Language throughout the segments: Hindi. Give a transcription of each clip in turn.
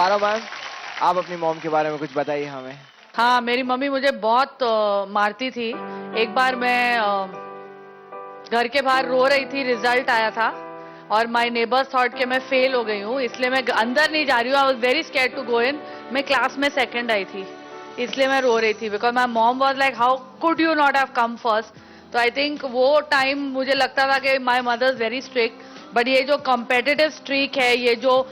आरव मैम, आप अपनी मॉम के बारे में कुछ बताइए हमें। हाँ, मेरी मम्मी मुझे बहुत मारती थी। एक बार मैं घर के बाहर रो रही थी, रिजल्ट आया था और माय नेबर्स थॉट कि मैं फेल हो गई हूँ, इसलिए मैं अंदर नहीं जा रही हूँ। I was very scared to go in. मैं क्लास में सेकंड आई थी, इसलिए मैं रो रही थी, because my mom was like how could you not have come first. तो आई थिंक वो टाइम मुझे लगता था कि my mother is very strict, but ये जो कॉम्पिटिटिव स्ट्रीक है, ये जो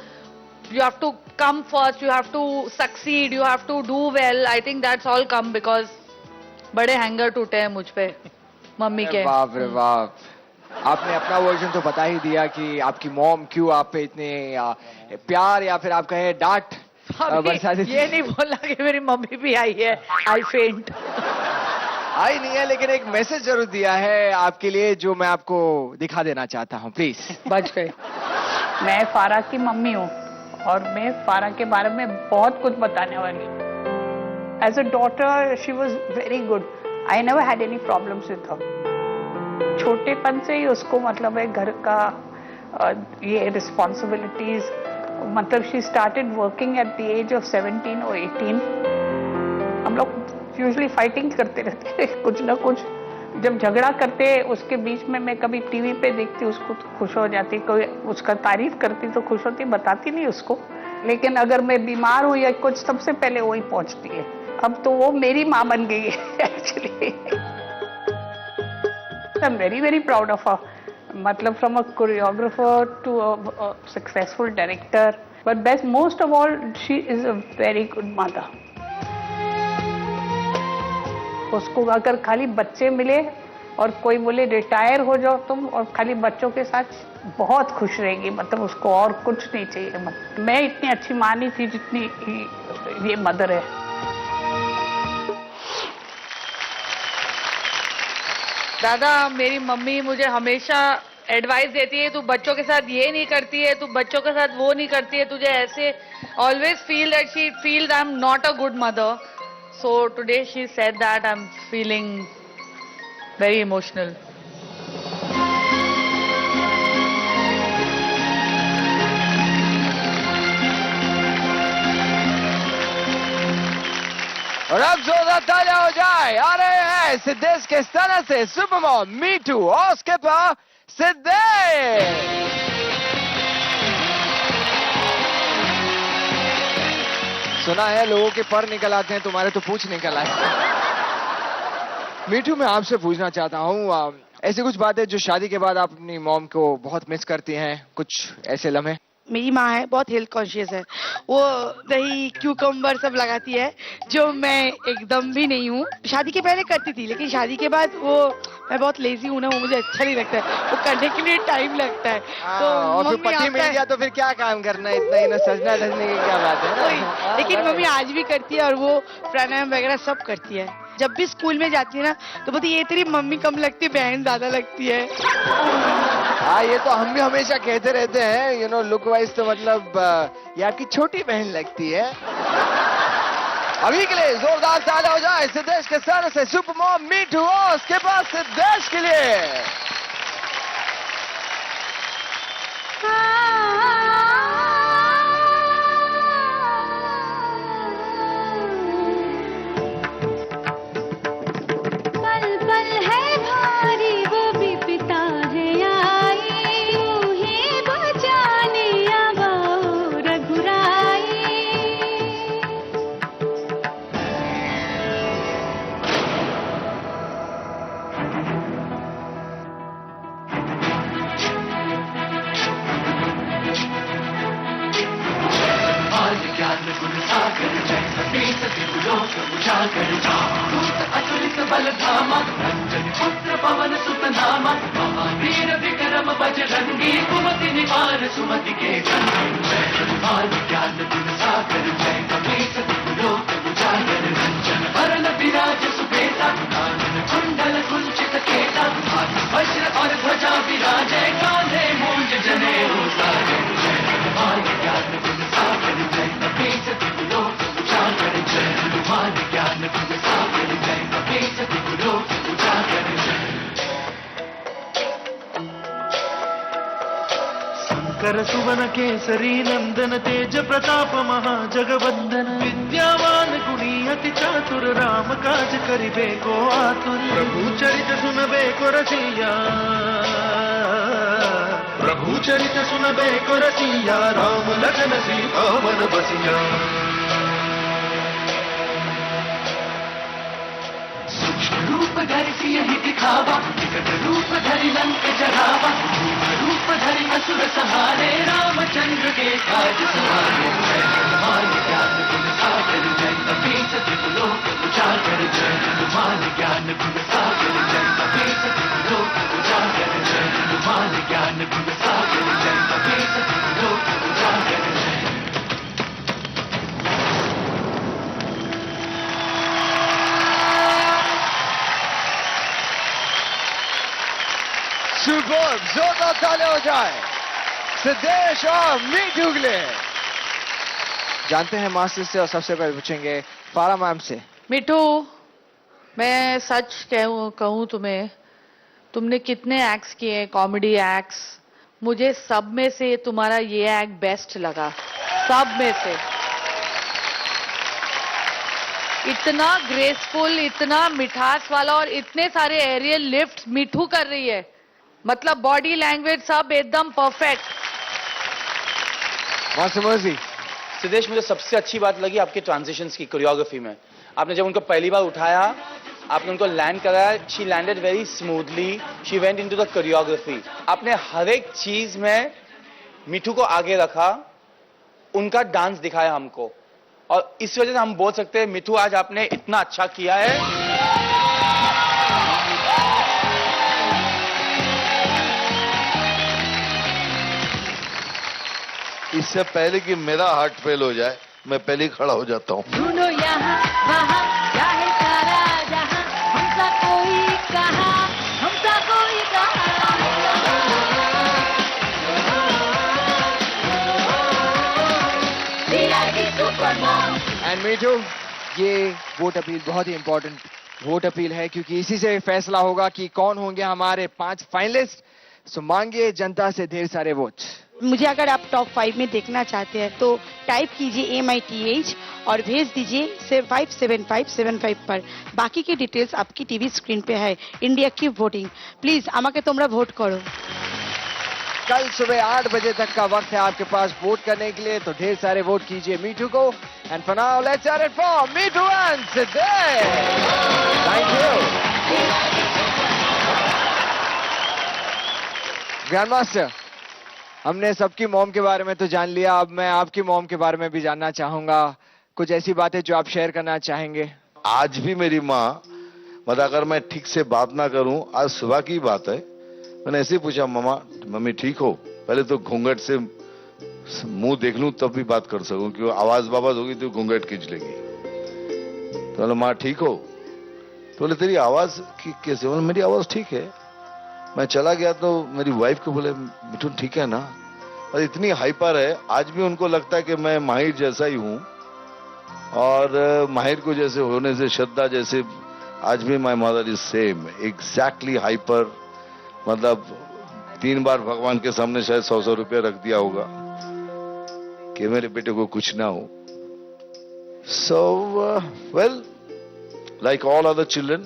you have to come first, you have to succeed, you have to do well, I think that's all come because बड़े हैंगर टूटे हैं मुझ पे मम्मी के। बाप रे बाप, आपने अपना वर्जन तो बता ही दिया कि आपकी मॉम क्यों आप पे इतने प्यार या फिर आप कहे डांट बरसाती थी। ये नहीं बोलना कि मेरी मम्मी भी आई है, आई फेंट। आई नहीं है, लेकिन एक मैसेज जरूर दिया है आपके लिए जो मैं आपको दिखा देना चाहता हूँ, प्लीज। बच गए। मैं फारा की मम्मी हूँ और मैं फारा के बारे में बहुत कुछ बताने वाली हूँ। As a daughter she was very good, I never had any problems with her. छोटेपन से ही उसको मतलब है घर का ये रिस्पॉन्सिबिलिटीज, मतलब she started working at the age of 17 और 18। हम लोग यूजुअली फाइटिंग करते रहते कुछ ना कुछ। जब झगड़ा करते उसके बीच में मैं कभी टीवी पे देखती, उसको तो खुश हो जाती, कोई उसका तारीफ करती तो खुश होती, बताती नहीं उसको। लेकिन अगर मैं बीमार हूँ या कुछ, सबसे पहले वही पहुंचती है। अब तो वो मेरी माँ बन गई है actually. I am very very proud of her, मतलब from a choreographer to a successful director, but best most of all she is a very good mother. उसको अगर खाली बच्चे मिले और कोई बोले रिटायर हो जाओ तुम और खाली बच्चों के साथ, बहुत खुश रहेगी, मतलब उसको और कुछ नहीं चाहिए। मतलब मैं इतनी अच्छी माँ नहीं थी जितनी ये मदर है। दादा, मेरी मम्मी मुझे हमेशा एडवाइस देती है, तू बच्चों के साथ ये नहीं करती है, तू बच्चों के साथ वो नहीं करती है, तुझे ऐसे always feel that she feels I am not a good mother. So today she said that I'm feeling very emotional. और अब जोरदार तालियां हो जाए। आ रहे हैं सिद्धेश के स्तर से सुपरमॉम मीठू और उसके पास सिद्धेश। सुना है लोगों के पर निकल आते हैं, तुम्हारे तो पूछ निकल आए। मीठू, मैं आपसे पूछना चाहता हूँ, ऐसी कुछ बातें जो शादी के बाद आप अपनी मॉम को बहुत मिस करती हैं, कुछ ऐसे लम्हे? मेरी माँ है, बहुत हेल्थ कॉन्शियस है। वो दही क्यूकम्बर सब लगाती है, जो मैं एकदम भी नहीं हूँ। शादी के पहले करती थी, लेकिन शादी के बाद वो मैं बहुत लेजी हूँ ना, वो मुझे अच्छा नहीं लगता है, वो करने के लिए टाइम लगता है। तो और फिर मम्मी पति मिल गया तो फिर क्या काम करना है, इतना ही ना सजना धजने की क्या बात है ना? लेकिन मम्मी आज भी करती है और वो प्राणायाम वगैरह सब करती है। जब भी स्कूल में जाती है ना तो बोलती ये तेरी मम्मी कम लगती है, बहन ज्यादा लगती है। हाँ, ये तो हम भी हमेशा कहते रहते हैं, यू नो, लुक वाइज तो मतलब ये आपकी छोटी बहन लगती है। अभी के लिए जोरदार तालियां हो जाए सिद्धेश के सर से सुपरमॉम मीठू और उसके पास सिद्धेश के लिए। अतुलित बल धामा रंजन पुत्र पवन सुत नामा महावीर विक्रम बजरंगी कुमति निवार सुमति के जय हनुमान ज्ञान गुण सागर जय कपीस लोक उजागर रंजन वरण विराज सुबेता कानन कुंडल कुंचित केता वज्र और ध्वजा विराजे कांधे मूंज जनेऊ साजे जय हनुमान ज्ञान गुण सागर जय कपीस लोक उजागर जय हनुमान ज्ञान गुण सागर जय कपीस लोक उजागर जय कर सुवन केसरी नंदन तेज प्रताप महाजगवंदन विद्यावान गुणी अति चातुर राम काज करिबे को आतुर प्रभु चरित सुनबे को रसिया प्रभु चरित सुनबे को रसिया राम लखन सीता वन बसिया सूक्ष्म रूप धरि सियहि दिखावा विकट रूप धरि लंक जरावा रूप धरि असुर संहारे रामचंद्र के काज सवारे जय हनुमान ज्ञान गुण सागर जय कपीस तिहु लोक उजागर जय हनुमान ज्ञान गुण सागर जय कपीस तिहु लोक उजागर जय हनुमान ज्ञान गुण सागर जय कपीस तिहु लोक उजागर जय सुपर, जोरदार ताली हो जाए सिद्धेश और मीठू के लिए। जानते हैं मास्टर से और सबसे पहले पूछेंगे फारा मैम से। मिठू, मैं सच कहूँ तुम्हें, तुमने कितने एक्ट्स किए, कॉमेडी एक्ट्स, मुझे सब में से तुम्हारा ये एक्ट बेस्ट लगा, सब में से। इतना ग्रेसफुल, इतना मिठास वाला और इतने सारे एरियल लिफ्ट मिठू कर रही है, मतलब बॉडी लैंग्वेज सब एकदम परफेक्ट। मास्टर मर्जी। सिद्धेश, मुझे सबसे अच्छी बात लगी आपके ट्रांजिशंस की कोरियोग्राफी में। आपने जब उनको पहली बार उठाया, आपने उनको लैंड कराया, she landed very smoothly, she went into the choreography. आपने हर एक चीज में मिठू को आगे रखा, उनका डांस दिखाया हमको, और इस वजह से हम बोल सकते हैं मिठू आज आपने इतना अच्छा किया है। इससे पहले कि मेरा हार्ट फेल हो जाए, मैं पहले ही खड़ा हो जाता हूँ। सुनो यहाँ वहाँ चाहे सारा जहाँ, हमसा कोई कहा, हमसा कोई कहा। एंड मीठू, ये वोट अपील बहुत ही इंपॉर्टेंट वोट अपील है, क्योंकि इसी से फैसला होगा कि कौन होंगे हमारे 5 फाइनलिस्ट। सो मांगिए जनता से ढेर सारे वोट। मुझे अगर आप टॉप 5 में देखना चाहते हैं तो टाइप कीजिए MITH और भेज दीजिए 57575 पर। बाकी की डिटेल्स आपकी टीवी स्क्रीन पे है। इंडिया की वोटिंग, प्लीज আমাকে তোমরা ভোট करो। कल सुबह 8 बजे तक का वक्त है आपके पास वोट करने के लिए, तो ढेर सारे वोट कीजिए मीठू को। And for now let's hear it for Mithu and Siddhesh. Thank you grand master. हमने सबकी मॉम के बारे में तो जान लिया, अब मैं आपकी मॉम के बारे में भी जानना चाहूंगा। कुछ ऐसी बातें जो आप शेयर करना चाहेंगे? आज भी मेरी माँ, मतलब अगर मैं ठीक से बात ना करूं, आज सुबह की बात है, मैंने ऐसे ही पूछा, मामा मम्मी ठीक हो? पहले तो घूंघट से मुंह देख लूं तब भी बात कर सकूं, क्योंकि आवाज बाबाज होगी तो घूंघट खींच लेगी। तो बोले माँ ठीक हो? तो बोले तेरी आवाज कैसे? बोले मेरी आवाज ठीक है। मैं चला गया तो मेरी वाइफ को बोले मिठुन ठीक है ना? और इतनी हाइपर है, आज भी उनको लगता है कि मैं माहिर जैसा ही हूँ, और माहिर को जैसे होने से श्रद्धा जैसे आज भी my mother is same exactly hyper. मतलब 3 बार भगवान के सामने शायद 100 रुपया रख दिया होगा कि मेरे बेटे को कुछ ना हो। So well, like all other children,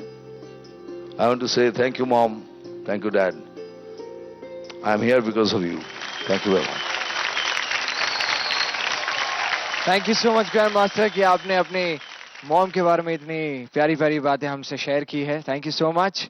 I want to say thank you mom, thank you dad, I am here because of you, thank you very much। Thank you so much grand master कि आपने अपनी मॉम के बारे में इतनी प्यारी प्यारी बातें हमसे शेयर की है। Thank you so much.